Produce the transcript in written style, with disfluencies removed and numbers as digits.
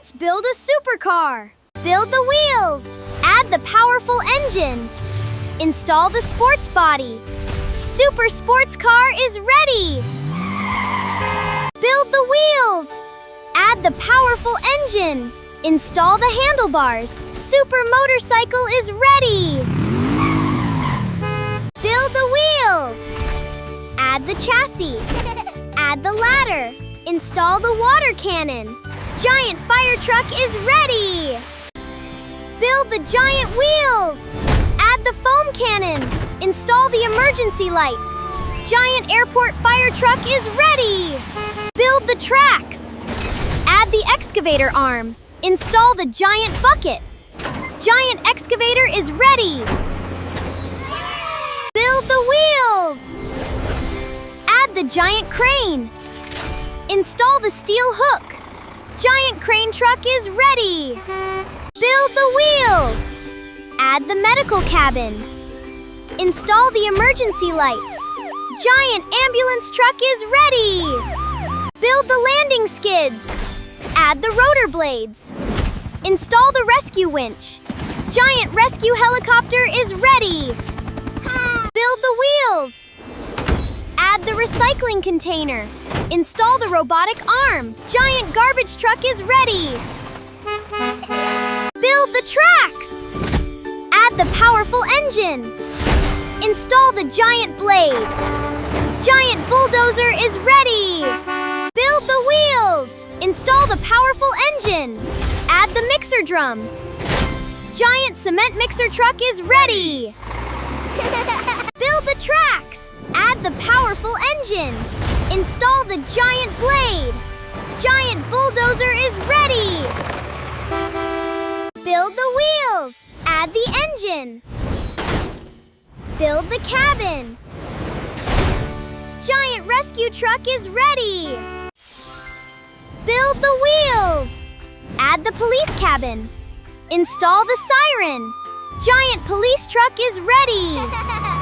Let's build a supercar. Build the wheels. Add the powerful engine. Install the sports body. Super sports car is ready. Build the wheels. Add the powerful engine. Install the handlebars. Super motorcycle is ready. Build the wheels. Add the chassis. Add the ladder. Install the water cannon. Giant fire truck is ready. Build the giant wheels. Add the foam cannon. Install the emergency lights. Giant airport fire truck is ready. Build the tracks. Add the excavator arm. Install the giant bucket. Giant excavator is ready. Build the wheels. Add the giant crane. Install the steel hook. Giant crane truck is ready. Build the wheels. Add the medical cabin. Install the emergency lights. Giant ambulance truck is ready. Build the landing skids. Add the rotor blades. Install the rescue winch. Giant rescue helicopter is ready. Build the wheels. Add the recycling container. Install the robotic arm. Giant garbage truck is ready. Build the tracks. Add the powerful engine. Install the giant blade. Giant bulldozer is ready. Build the wheels. Install the powerful engine. Add the mixer drum. Giant cement mixer truck is ready. Build the tracks. Add the powerful engine. Install the giant blade. Giant bulldozer is ready. Build the wheels. Add the engine. Build the cabin. Giant rescue truck is ready. Build the wheels. Add the police cabin. Install the siren. Giant police truck is ready.